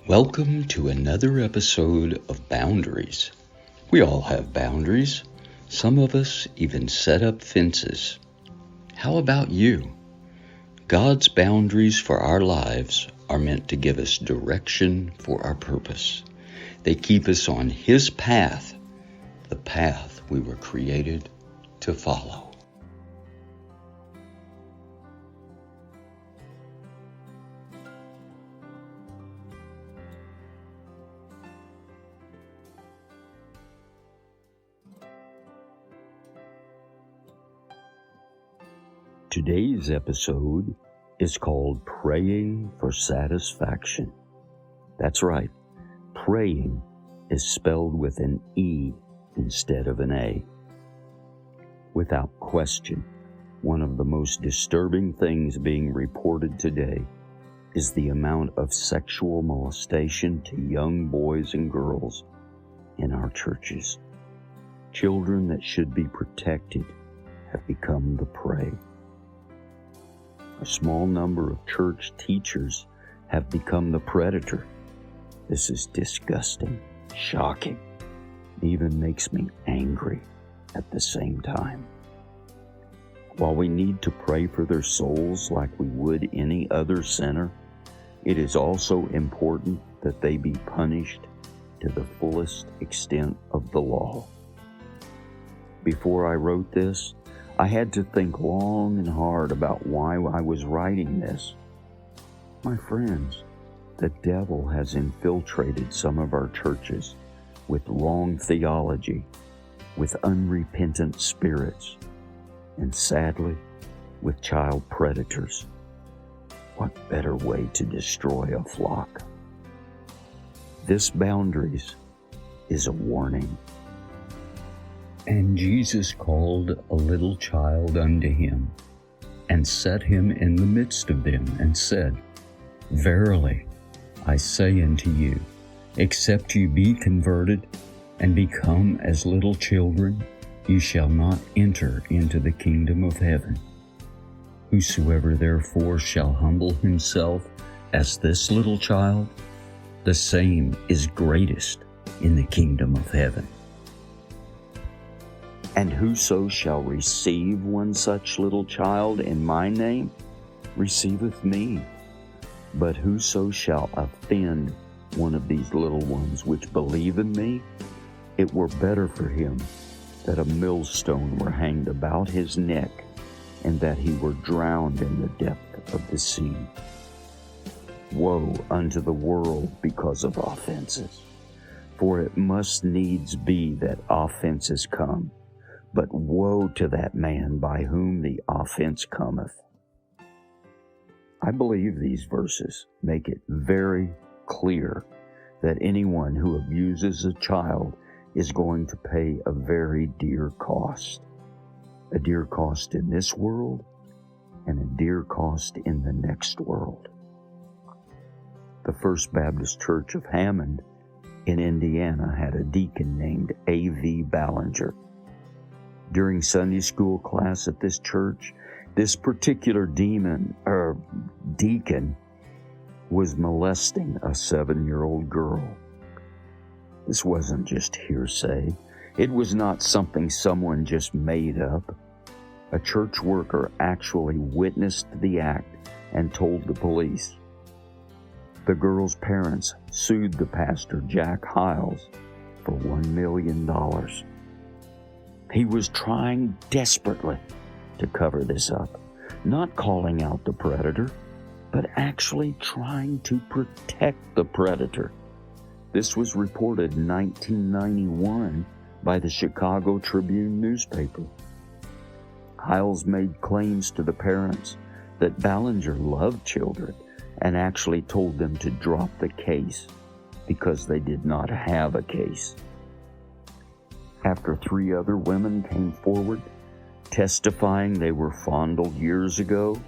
Welcome to another episode of Boundaries. We all have boundaries. Some of us even set up fences. How about you? God's boundaries for our lives are meant to give us direction for our purpose. They keep us on His path, the path we were created to follow. Today's episode is called Praying for Satisfaction. That's right, praying is spelled with an E instead of an A. Without question, one of the most disturbing things being reported today is the amount of sexual molestation to young boys and girls in our churches. Children that should be protected have become the prey. A small number of church teachers have become the predator. This is disgusting, shocking, and even makes me angry at the same time. While we need to pray for their souls like we would any other sinner, it is also important that they be punished to the fullest extent of the law. Before I wrote this, I had to think long and hard about why I was writing this. My friends, the devil has infiltrated some of our churches with wrong theology, with unrepentant spirits, and sadly, with child predators. What better way to destroy a flock? This Boundaries is a warning. And Jesus called a little child unto him, and set him in the midst of them, and said, Verily, I say unto you, except you be converted, and become as little children, you shall not enter into the kingdom of heaven. Whosoever therefore shall humble himself as this little child, the same is greatest in the kingdom of heaven. And whoso shall receive one such little child in my name, receiveth me. But whoso shall offend one of these little ones which believe in me, it were better for him that a millstone were hanged about his neck, and that he were drowned in the depth of the sea. Woe unto the world because of offenses, for it must needs be that offenses come. But woe to that man by whom the offense cometh. I believe these verses make it very clear that anyone who abuses a child is going to pay a very dear cost. A dear cost in this world and a dear cost in the next world. The First Baptist Church of Hammond in Indiana had a deacon named A.V. Ballinger. During Sunday school class at this church, this particular deacon was molesting a 7-year-old girl. This wasn't just hearsay. It was not something someone just made up. A church worker actually witnessed the act and told the police. The girl's parents sued the pastor, Jack Hiles, for $1 million. He was trying desperately to cover this up, not calling out the predator, but actually trying to protect the predator. This was reported in 1991 by the Chicago Tribune newspaper. Hiles made claims to the parents that Ballinger loved children and actually told them to drop the case because they did not have a case. After 3 other women came forward, testifying they were fondled years ago,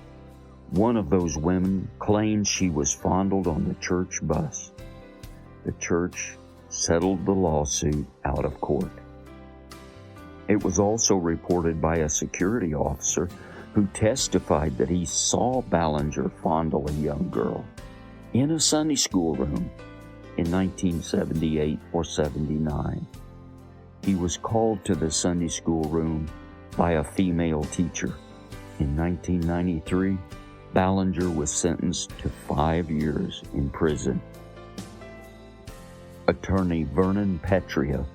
one of those women claimed she was fondled on the church bus. The church settled the lawsuit out of court. It was also reported by a security officer who testified that he saw Ballinger fondle a young girl in a Sunday school room in 1978 or 79. He was called to the Sunday school room by a female teacher. In 1993, Ballinger was sentenced to 5 years in prison. Attorney Vernon Petria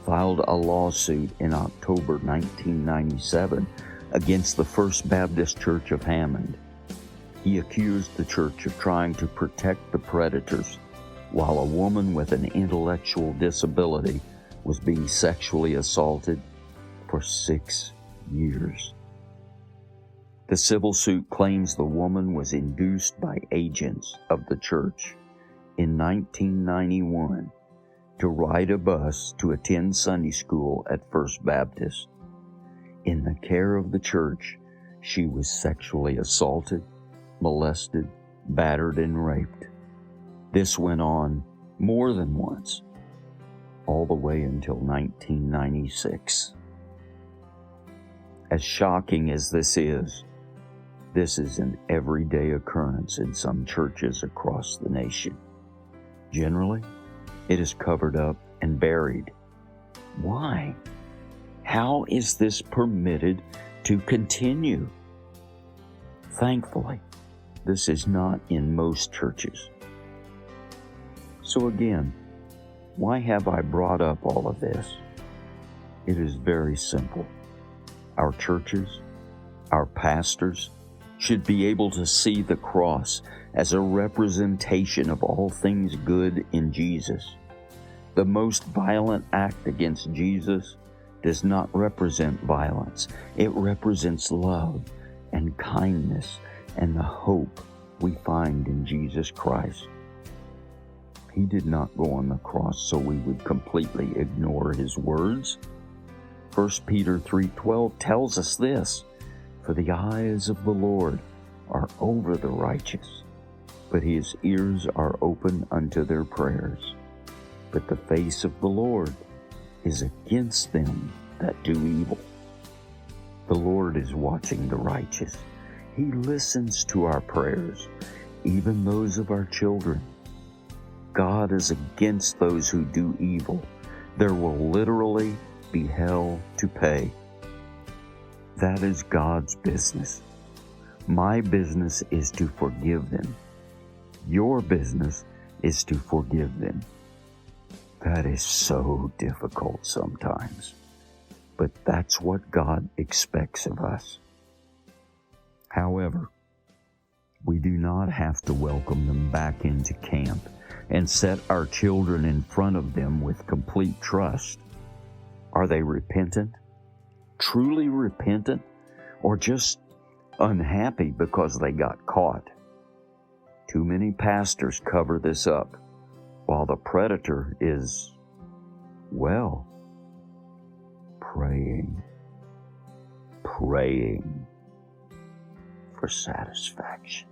filed a lawsuit in October 1997 against the First Baptist Church of Hammond. He accused the church of trying to protect the predators while a woman with an intellectual disability was being sexually assaulted for 6 years. The civil suit claims the woman was induced by agents of the church in 1991 to ride a bus to attend Sunday school at First Baptist. In the care of the church, she was sexually assaulted, molested, battered, and raped. This went on more than once, all the way until 1996. As shocking as this is an everyday occurrence in some churches across the nation. Generally, it is covered up and buried. Why? How is this permitted to continue? Thankfully, this is not in most churches. So again, why have I brought up all of this? It is very simple. Our churches, our pastors, should be able to see the cross as a representation of all things good in Jesus. The most violent act against Jesus does not represent violence. It represents love and kindness and the hope we find in Jesus Christ. He did not go on the cross so we would completely ignore his words. 1 Peter 3:12 tells us this, "For the eyes of the Lord are over the righteous, but his ears are open unto their prayers. But the face of the Lord is against them that do evil." The Lord is watching the righteous. He listens to our prayers, even those of our children. God is against those who do evil. There will literally be hell to pay. That is God's business. My business is to forgive them. Your business is to forgive them. That is so difficult sometimes, but that's what God expects of us. However, we do not have to welcome them back into camp and set our children in front of them with complete trust. Are they repentant? Truly repentant? Or just unhappy because they got caught? Too many pastors cover this up, while the predator is, well, praying for satisfaction.